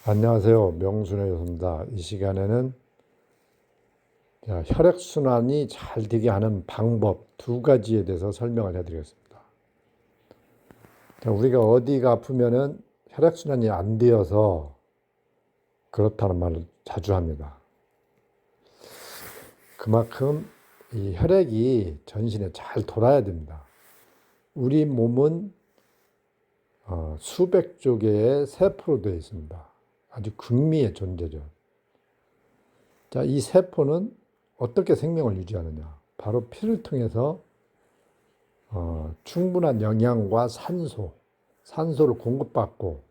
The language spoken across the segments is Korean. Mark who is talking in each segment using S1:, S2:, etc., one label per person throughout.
S1: 안녕하세요. 명순의 요소입니다. 이 시간에는 혈액순환이 잘 되게 하는 방법 두 가지에 대해서 설명을 해드리겠습니다. 우리가 어디가 아프면은 혈액순환이 안 되어서 그렇다는 말을 자주 합니다. 그만큼 이 혈액이 전신에 잘 돌아야 됩니다. 우리 몸은 수백 조 개의 세포로 되어 있습니다. 아주 극미의 존재죠. 자, 이 세포는 어떻게 생명을 유지하느냐? 바로 피를 통해서 충분한 영양과 산소를 공급받고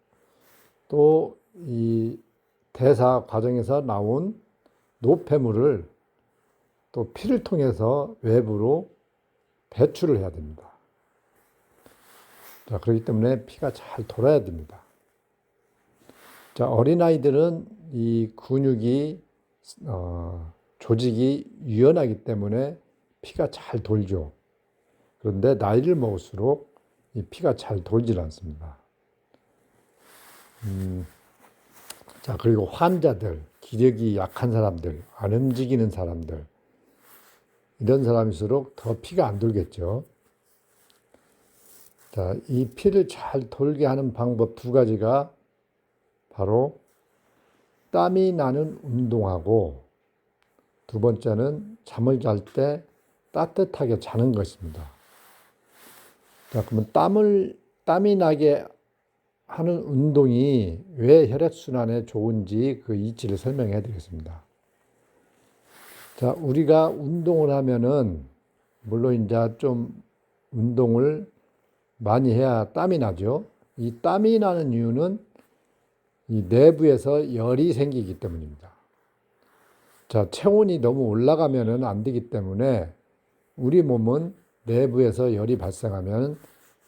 S1: 또 이 대사 과정에서 나온 노폐물을 또 피를 통해서 외부로 배출을 해야 됩니다. 자, 그렇기 때문에 피가 잘 돌아야 됩니다. 자, 어린아이들은 이 근육이 조직이 유연하기 때문에 피가 잘 돌죠. 그런데 나이를 먹을수록 이 피가 잘 돌질 않습니다. 자, 그리고 환자들, 기력이 약한 사람들, 안 움직이는 사람들, 이런 사람일수록 더 피가 안 돌겠죠. 자, 이 피를 잘 돌게 하는 방법 두 가지가 바로 땀이 나는 운동하고 두 번째는 잠을 잘 때 따뜻하게 자는 것입니다. 자, 그러면 땀이 나게 하는 운동이 왜 혈액순환에 좋은지 그 이치를 설명해 드리겠습니다. 자, 우리가 운동을 하면은, 물론 이제 좀 운동을 많이 해야 땀이 나죠. 이 땀이 나는 이유는 이 내부에서 열이 생기기 때문입니다. 자, 체온이 너무 올라가면은 안 되기 때문에 우리 몸은 내부에서 열이 발생하면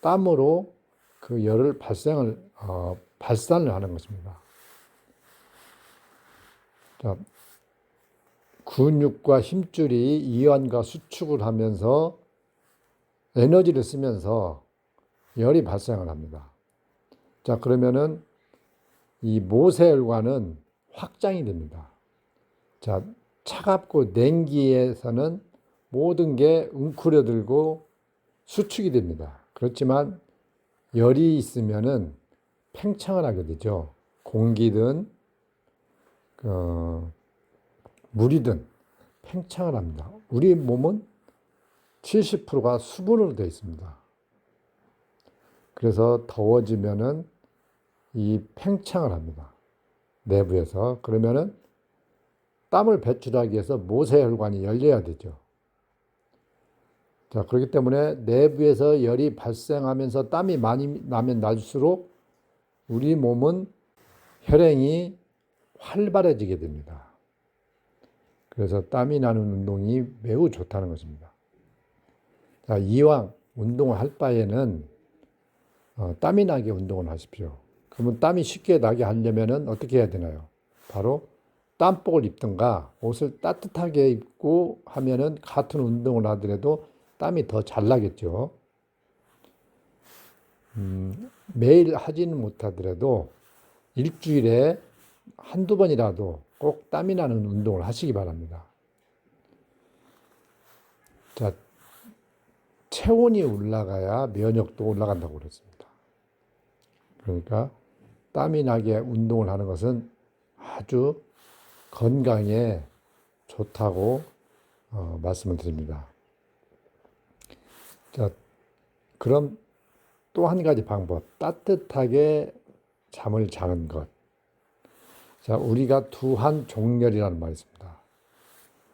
S1: 땀으로 그 열을 발산을 하는 것입니다. 자, 근육과 힘줄이 이완과 수축을 하면서 에너지를 쓰면서 열이 발생을 합니다. 자, 그러면은 이 모세혈관은 확장이 됩니다. 자, 차갑고 냉기에서는 모든 게 웅크려들고 수축이 됩니다. 그렇지만 열이 있으면은 팽창을 하게 되죠. 공기든 물이든 팽창을 합니다. 우리 몸은 70%가 수분으로 되어 있습니다. 그래서 더워지면은 이 팽창을 합니다. 내부에서. 그러면은 땀을 배출하기 위해서 모세혈관이 열려야 되죠. 자, 그렇기 때문에 내부에서 열이 발생하면서 땀이 많이 나면 날수록 우리 몸은 혈행이 활발해지게 됩니다. 그래서 땀이 나는 운동이 매우 좋다는 것입니다. 자, 이왕 운동을 할 바에는 땀이 나게 운동을 하십시오. 그러면 땀이 쉽게 나게 하려면 어떻게 해야 되나요? 바로 땀복을 입든가 옷을 따뜻하게 입고 하면은 같은 운동을 하더라도 땀이 더 잘 나겠죠. 매일 하지는 못하더라도 일주일에 한두 번이라도 꼭 땀이 나는 운동을 하시기 바랍니다. 자, 체온이 올라가야 면역도 올라간다고 그랬습니다. 그러니까 땀이 나게 운동을 하는 것은 아주 건강에 좋다고 말씀을 드립니다. 자, 그럼 또 한 가지 방법, 따뜻하게 잠을 자는 것. 자, 우리가 두한종렬이라는 말이 있습니다.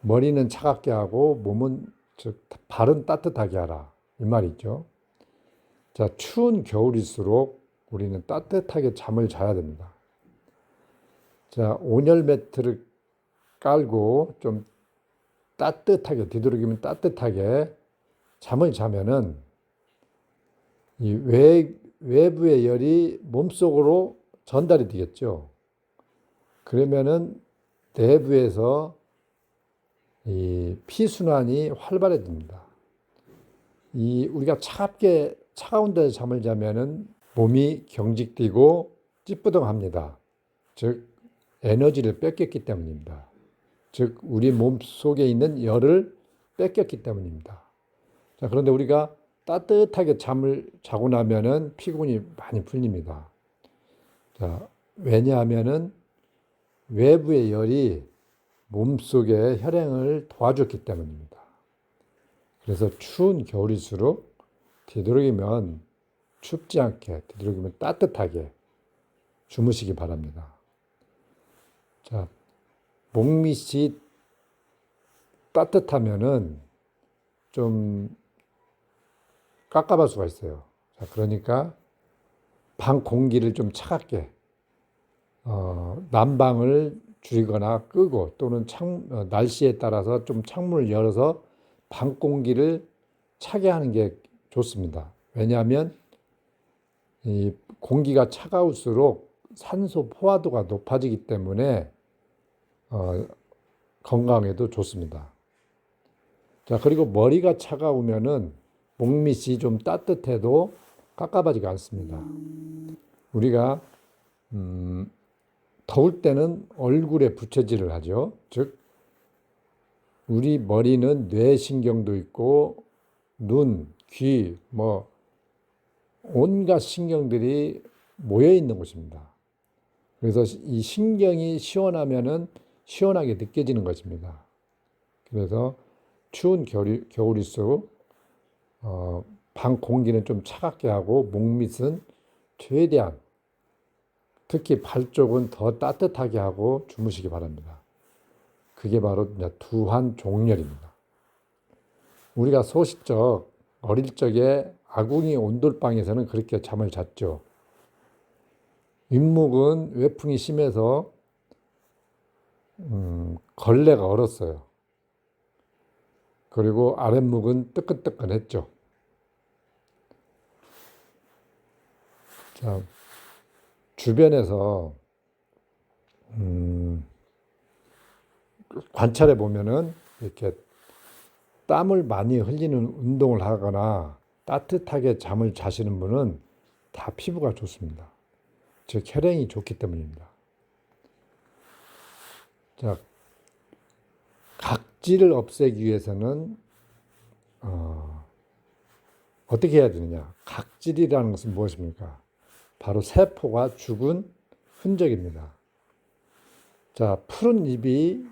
S1: 머리는 차갑게 하고 몸은, 즉 발은 따뜻하게 하라, 이 말이 있죠. 자, 추운 겨울일수록 우리는 따뜻하게 잠을 자야 됩니다. 자, 온열 매트를 깔고 좀 따뜻하게, 뒤돌아기면 따뜻하게 잠을 자면은 이 외부의 열이 몸속으로 전달이 되겠죠. 그러면은 내부에서 이 피순환이 활발해집니다. 우리가 차가운 데서 잠을 자면은 몸이 경직되고 찌뿌둥합니다. 즉 에너지를 뺏겼기 때문입니다. 즉 우리 몸 속에 있는 열을 뺏겼기 때문입니다. 자, 그런데 우리가 따뜻하게 잠을 자고 나면은 피곤이 많이 풀립니다. 자, 왜냐하면은 외부의 열이 몸속의 혈행을 도와줬기 때문입니다. 그래서 추운 겨울일수록 되도록이면 춥지 않게, 되도록이면 따뜻하게 주무시기 바랍니다. 자, 목밑이 따뜻하면은 좀 깝깝할 수가 있어요. 자, 그러니까 방 공기를 좀 차갑게, 난방을 줄이거나 끄고 또는 날씨에 따라서 좀 창문을 열어서 방 공기를 차게 하는 게 좋습니다. 왜냐하면 이 공기가 차가울수록 산소 포화도가 높아지기 때문에 건강에도 좋습니다. 자, 그리고 머리가 차가우면은 목밑이 좀 따뜻해도 깝깝하지가 않습니다. 우리가 더울 때는 얼굴에 부채질을 하죠. 즉 우리 머리는 뇌신경도 있고 눈, 귀, 온갖 신경들이 모여 있는 곳입니다. 그래서 이 신경이 시원하면은 시원하게 느껴지는 것입니다. 그래서 추운 겨울일수록 방 공기는 좀 차갑게 하고 목밑은 최대한, 특히 발 쪽은 더 따뜻하게 하고 주무시기 바랍니다. 그게 바로 두한종렬입니다. 우리가 소식적 어릴 적에 아궁이 온돌방에서는 그렇게 잠을 잤죠. 윗목은 외풍이 심해서 걸레가 얼었어요. 그리고 아랫목은 뜨끈뜨끈했죠. 자, 주변에서 관찰해 보면은 이렇게 땀을 많이 흘리는 운동을 하거나 따뜻하게 잠을 자시는 분은 다 피부가 좋습니다. 즉 혈행이 좋기 때문입니다. 자, 각질을 없애기 위해서는 어떻게 해야 되느냐? 각질이라는 것은 무엇입니까? 바로 세포가 죽은 흔적입니다. 자, 푸른 잎이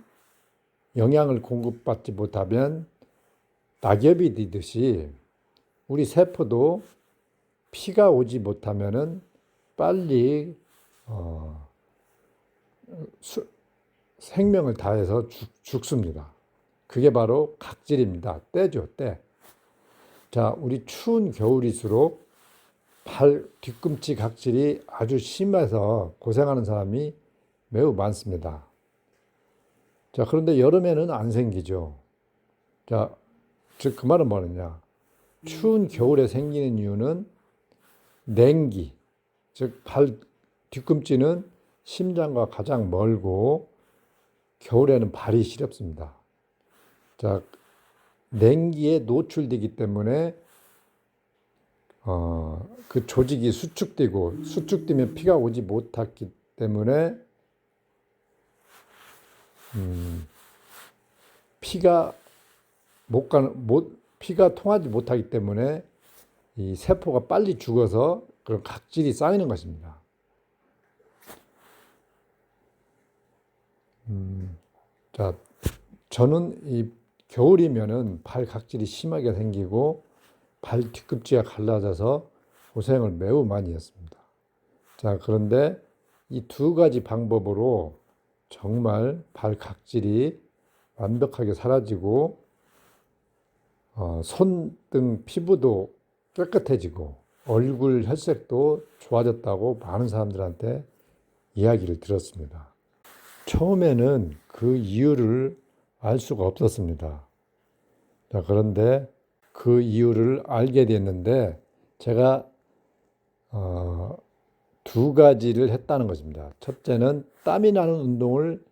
S1: 영양을 공급받지 못하면 낙엽이 되듯이 우리 세포도 피가 오지 못하면은 빨리 생명을 다해서 죽습니다. 그게 바로 각질입니다. 때죠, 때. 자, 우리 추운 겨울일수록 발 뒤꿈치 각질이 아주 심해서 고생하는 사람이 매우 많습니다. 자, 그런데 여름에는 안 생기죠. 자, 즉 그 말은 뭐느냐? 추운 겨울에 생기는 이유는 냉기, 즉 발 뒤꿈치는 심장과 가장 멀고 겨울에는 발이 시렵습니다. 자, 냉기에 노출되기 때문에 그 조직이 수축되면 피가 오지 못했기 때문에 피가 피가 통하지 못하기 때문에 이 세포가 빨리 죽어서 그런 각질이 쌓이는 것입니다. 자, 저는 이 겨울이면은 발 각질이 심하게 생기고 발 뒤꿈치가 갈라져서 고생을 매우 많이 했습니다. 자, 그런데 이 두 가지 방법으로 정말 발 각질이 완벽하게 사라지고 손등 피부도 깨끗해지고 얼굴 혈색도 좋아졌다고 많은 사람들한테 이야기를 들었습니다. 처음에는 그 이유를 알 수가 없었습니다. 자, 그런데 그 이유를 알게 됐는데 제가 두 가지를 했다는 것입니다. 첫째는 땀이 나는 운동을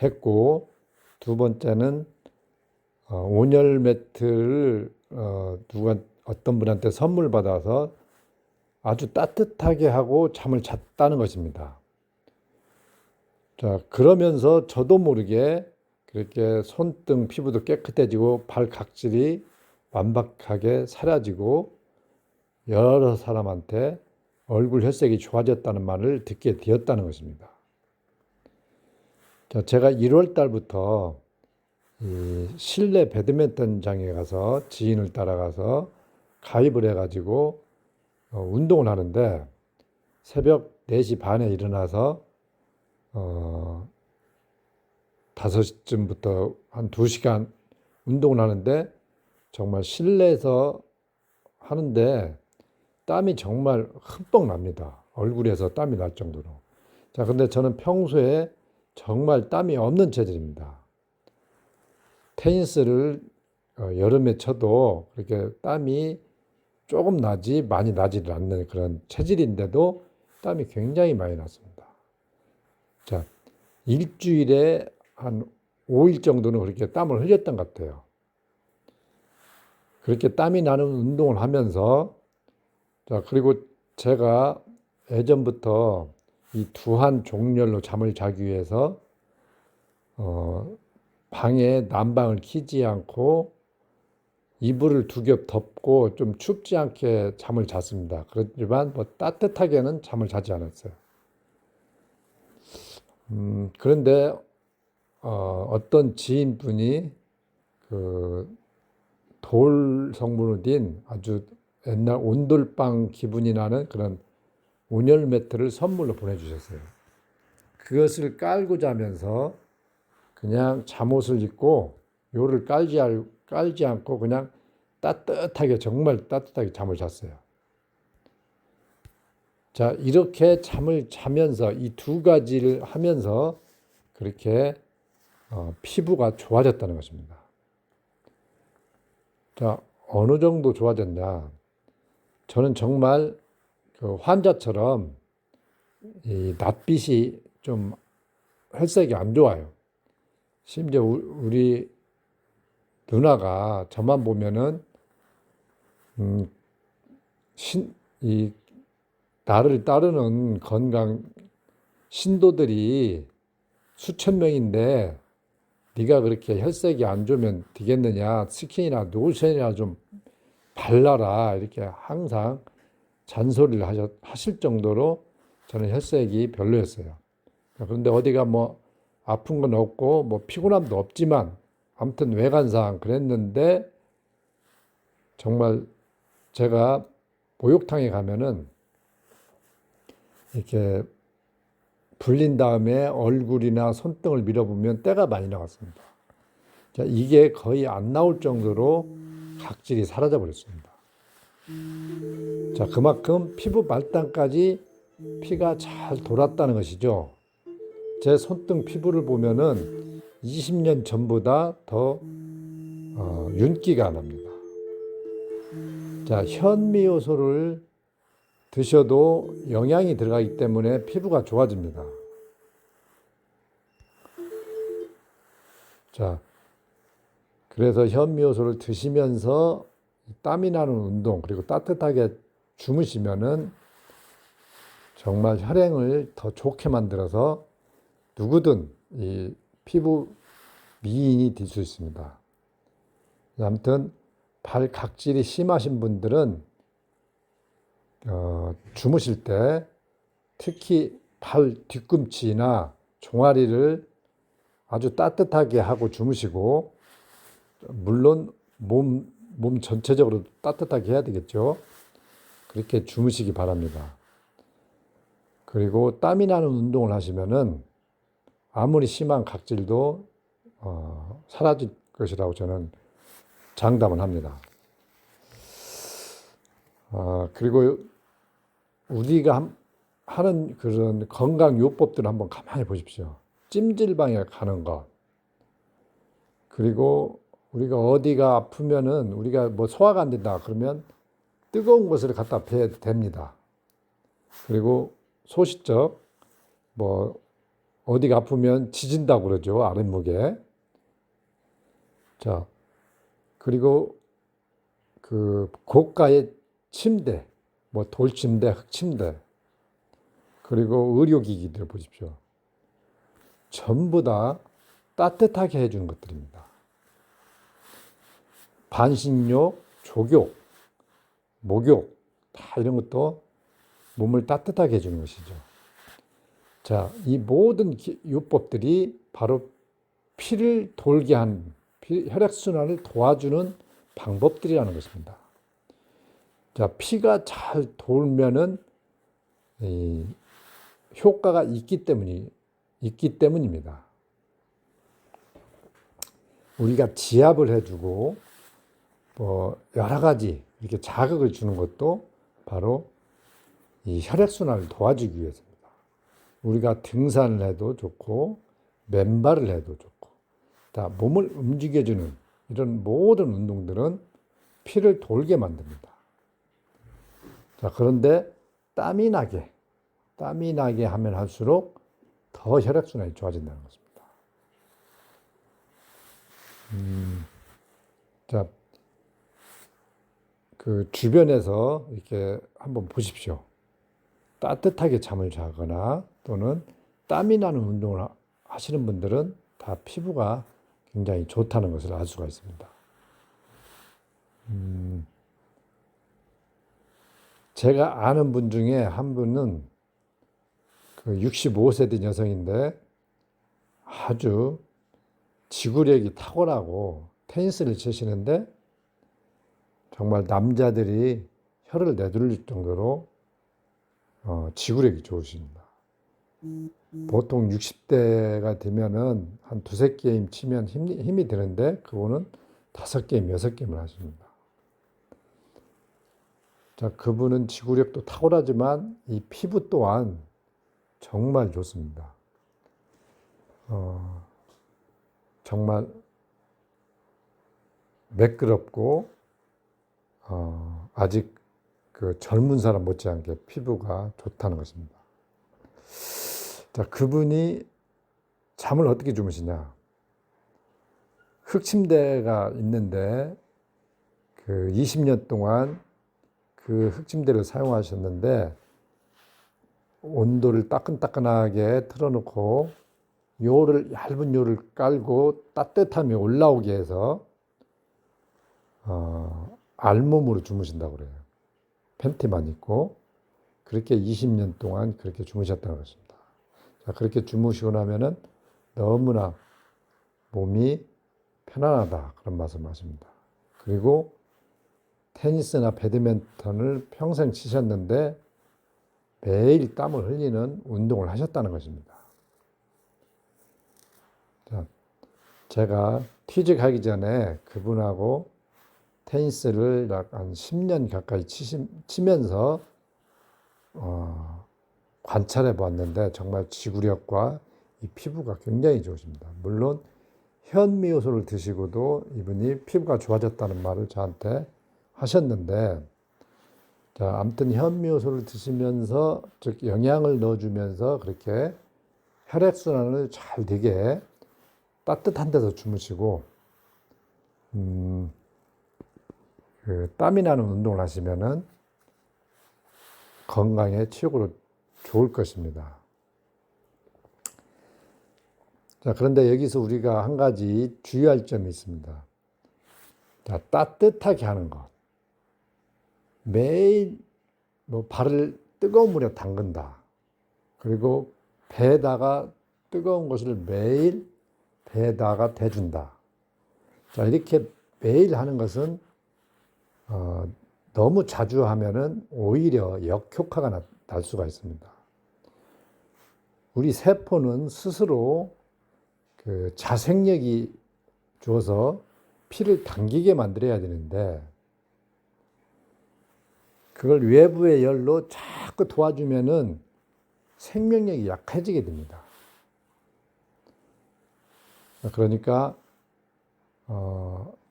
S1: 했고 두 번째는 온열 매트를 어떤 분한테 선물 받아서 아주 따뜻하게 하고 잠을 잤다는 것입니다. 자, 그러면서 저도 모르게 그렇게 손등 피부도 깨끗해지고 발 각질이 완벽하게 사라지고 여러 사람한테 얼굴 혈색이 좋아졌다는 말을 듣게 되었다는 것입니다. 자, 제가 1월 달부터 이 실내 배드민턴장에 가서 지인을 따라가서 가입을 해가지고 운동을 하는데 새벽 4시 반에 일어나서 5시쯤부터 한 2시간 운동을 하는데 정말 실내에서 하는데 땀이 정말 흠뻑 납니다. 얼굴에서 땀이 날 정도로. 자, 근데 저는 평소에 정말 땀이 없는 체질입니다. 테니스를 여름에 쳐도 그렇게 땀이 조금 나지 많이 나지를 않는 그런 체질인데도 땀이 굉장히 많이 났습니다. 자, 일주일에 한 5일 정도는 그렇게 땀을 흘렸던 것 같아요. 그렇게 땀이 나는 운동을 하면서 자, 그리고 제가 예전부터 이 두한 종렬로 잠을 자기 위해서 방에 난방을 켜지 않고 이불을 2겹 덮고 좀 춥지 않게 잠을 잤습니다. 그렇지만 뭐 따뜻하게는 잠을 자지 않았어요. 그런데 어떤 지인분이 그 돌 성분을 띤 아주 옛날 온돌방 기분이 나는 그런 온열 매트를 선물로 보내주셨어요. 그것을 깔고 자면서 그냥 잠옷을 입고 요를 깔지 않고 그냥 따뜻하게 정말 따뜻하게 잠을 잤어요. 자, 이렇게 잠을 자면서 이 2가지를 하면서 그렇게 피부가 좋아졌다는 것입니다. 자, 어느 정도 좋아졌냐? 저는 정말 그 환자처럼 이 낯빛이 좀 혈색이 안 좋아요. 심지어 우리 누나가 저만 보면은 이 나를 따르는 건강 신도들이 수천 명인데 네가 그렇게 혈색이 안 좋으면 되겠느냐, 스킨이나 로션이나 좀 발라라, 이렇게 항상 잔소리를 하실 정도로 저는 혈색이 별로였어요. 그런데 어디가 뭐 아픈 건 없고 뭐 피곤함도 없지만 아무튼 외관상 그랬는데 정말 제가 목욕탕에 가면은 이렇게 불린 다음에 얼굴이나 손등을 밀어보면 때가 많이 나왔습니다. 자, 이게 거의 안 나올 정도로 각질이 사라져 버렸습니다. 자, 그만큼 피부 말단까지 피가 잘 돌았다는 것이죠. 제 손등 피부를 보면은 20년 전보다 더 윤기가 납니다. 자, 현미효소를 드셔도 영양이 들어가기 때문에 피부가 좋아집니다. 자, 그래서 현미효소를 드시면서 땀이 나는 운동 그리고 따뜻하게 주무시면은 정말 혈행을 더 좋게 만들어서 누구든 이 피부 미인이 될 수 있습니다. 아무튼 발 각질이 심하신 분들은 주무실 때 특히 발 뒤꿈치나 종아리를 아주 따뜻하게 하고 주무시고 물론 몸 전체적으로 따뜻하게 해야 되겠죠. 그렇게 주무시기 바랍니다. 그리고 땀이 나는 운동을 하시면은 아무리 심한 각질도 사라질 것이라고 저는 장담을 합니다. 그리고 우리가 하는 그런 건강 요법들을 한번 가만히 보십시오. 찜질방에 가는 것. 그리고 우리가 어디가 아프면은 우리가 뭐 소화가 안 된다 그러면 뜨거운 것을 갖다 배야 됩니다. 그리고 소시적 뭐 어디가 아프면 지진다고 그러죠. 아랫목에. 자, 그리고 그 고가의 침대, 뭐 돌침대, 흙침대, 그리고 의료기기들 보십시오. 전부 다 따뜻하게 해주는 것들입니다. 반신욕, 족욕, 목욕, 다 이런 것도 몸을 따뜻하게 해주는 것이죠. 자, 이 모든 요법들이 바로 피를 돌게 하는, 혈액순환을 도와주는 방법들이라는 것입니다. 자, 피가 잘 돌면은 이 효과가 있기 때문입니다. 우리가 지압을 해주고 여러 가지 이렇게 자극을 주는 것도 바로 이 혈액순환을 도와주기 위해서입니다. 우리가 등산을 해도 좋고 맨발을 해도 좋고 다 몸을 움직여주는 이런 모든 운동들은 피를 돌게 만듭니다. 자, 그런데 땀이 나게 하면 할수록 더 혈액순환이 좋아진다는 것입니다. 자, 그 주변에서 이렇게 한번 보십시오. 따뜻하게 잠을 자거나 또는 땀이 나는 운동을 하시는 분들은 다 피부가 굉장히 좋다는 것을 알 수가 있습니다. 제가 아는 분 중에 한 분은 그 65세 된 여성인데 아주 지구력이 탁월하고 테니스를 치시는데 정말 남자들이 혀를 내둘릴 정도로 지구력이 좋으십니다. 보통 60대가 되면은 한 두세 게임 치면 힘이 드는데 그분은 5게임, 6게임을 하십니다. 자, 그분은 지구력도 탁월하지만 이 피부 또한 정말 좋습니다. 정말 매끄럽고 아직 그 젊은 사람 못지않게 피부가 좋다는 것입니다. 자, 그분이 잠을 어떻게 주무시냐? 흑침대가 있는데 그 20년 동안 그 흑침대를 사용하셨는데 온도를 따끈따끈하게 틀어놓고 얇은 요를 깔고 따뜻함이 올라오게 해서 알몸으로 주무신다고 그래요. 팬티만 입고 그렇게 20년 동안 그렇게 주무셨다는 것입니다. 자, 그렇게 주무시고 나면은 너무나 몸이 편안하다 그런 말씀하십니다. 그리고 테니스나 배드민턴을 평생 치셨는데 매일 땀을 흘리는 운동을 하셨다는 것입니다. 자, 제가 퇴직하기 전에 그분하고 테니스를 약 한 10년 가까이 치면서 관찰해 보았는데 정말 지구력과 이 피부가 굉장히 좋으십니다. 물론 현미효소를 드시고도 이분이 피부가 좋아졌다는 말을 저한테 하셨는데, 자, 아무튼 현미효소를 드시면서 즉 영양을 넣어주면서 그렇게 혈액순환을 잘 되게 따뜻한 데서 주무시고 그 땀이 나는 운동을 하시면은 건강에 최고로 좋을 것입니다. 자, 그런데 여기서 우리가 한 가지 주의할 점이 있습니다. 자, 따뜻하게 하는 것. 매일 발을 뜨거운 물에 담근다. 그리고 배에다가 뜨거운 것을 매일 배에다가 대준다. 자, 이렇게 매일 하는 것은 너무 자주 하면은 오히려 역효과가 날 수가 있습니다. 우리 세포는 스스로 그 자생력이 줘서 피를 당기게 만들어야 되는데 그걸 외부의 열로 자꾸 도와주면은 생명력이 약해지게 됩니다. 그러니까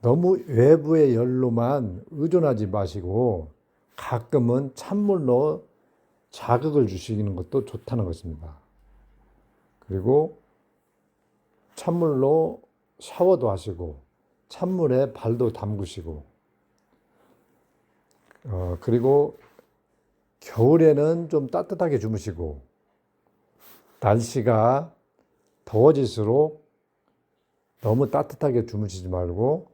S1: 너무 외부의 열로만 의존하지 마시고 가끔은 찬물로 자극을 주시는 것도 좋다는 것입니다. 그리고 찬물로 샤워도 하시고 찬물에 발도 담그시고 그리고 겨울에는 좀 따뜻하게 주무시고 날씨가 더워질수록 너무 따뜻하게 주무시지 말고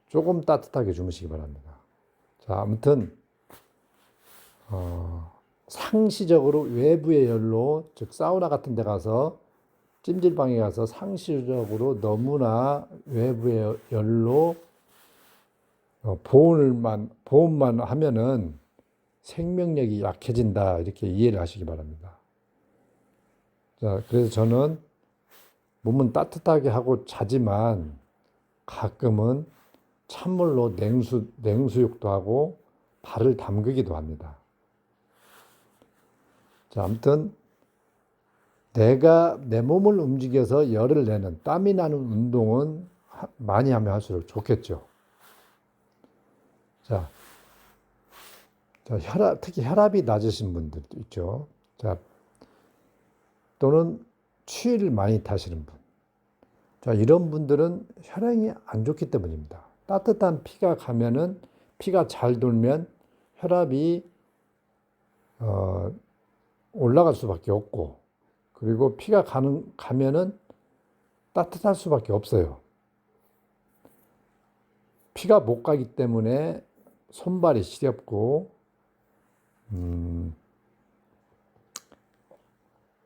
S1: 조금 따뜻하게 주무시기 바랍니다. 자, 아무튼 상시적으로 외부의 열로, 즉 사우나 같은 데 가서 찜질방에 가서 상시적으로 너무나 외부의 열로 보온만 하면은 생명력이 약해진다, 이렇게 이해를 하시기 바랍니다. 자, 그래서 저는 몸은 따뜻하게 하고 자지만 가끔은 찬물로 냉수욕도 하고 발을 담그기도 합니다. 자, 아무튼 내가 내 몸을 움직여서 열을 내는, 땀이 나는 운동은 많이 하면 할수록 좋겠죠. 자, 특히 혈압이 낮으신 분들도 있죠. 자, 또는 추위를 많이 타시는 분. 자, 이런 분들은 혈행이 안 좋기 때문입니다. 따뜻한 피가 가면은, 피가 잘 돌면 혈압이 올라갈 수밖에 없고, 그리고 피가 가면은 따뜻할 수밖에 없어요. 피가 못 가기 때문에 손발이 시렵고,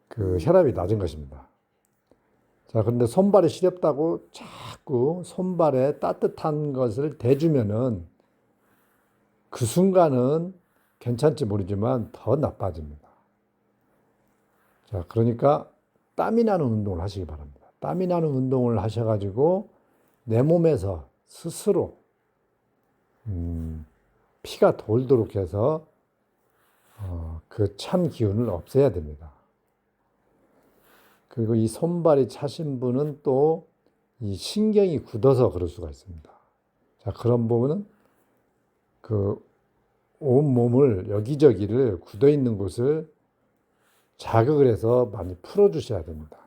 S1: 그 혈압이 낮은 것입니다. 자, 그런데 손발이 시렵다고 자꾸 손발에 따뜻한 것을 대주면은 그 순간은 괜찮지 모르지만 더 나빠집니다. 자, 그러니까 땀이 나는 운동을 하시기 바랍니다. 땀이 나는 운동을 하셔가지고 내 몸에서 스스로 피가 돌도록 해서 그 찬 기운을 없애야 됩니다. 그리고 이 손발이 차신 분은 또 이 신경이 굳어서 그럴 수가 있습니다. 자, 그런 부분은 그 온몸을, 여기저기를, 굳어 있는 곳을 자극을 해서 많이 풀어주셔야 됩니다.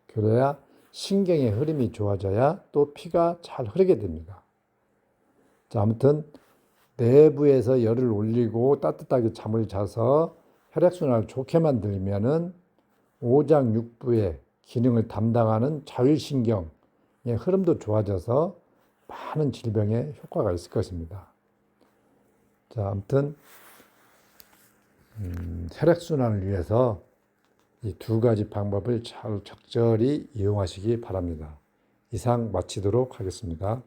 S1: 그래야 신경의 흐름이 좋아져야 또 피가 잘 흐르게 됩니다. 자, 아무튼 내부에서 열을 올리고 따뜻하게 잠을 자서 혈액순환을 좋게 만들면은 오장육부의 기능을 담당하는 자율신경의 흐름도 좋아져서 많은 질병에 효과가 있을 것입니다. 자, 아무튼 혈액순환을 위해서 이 두 가지 방법을 잘 적절히 이용하시기 바랍니다. 이상 마치도록 하겠습니다.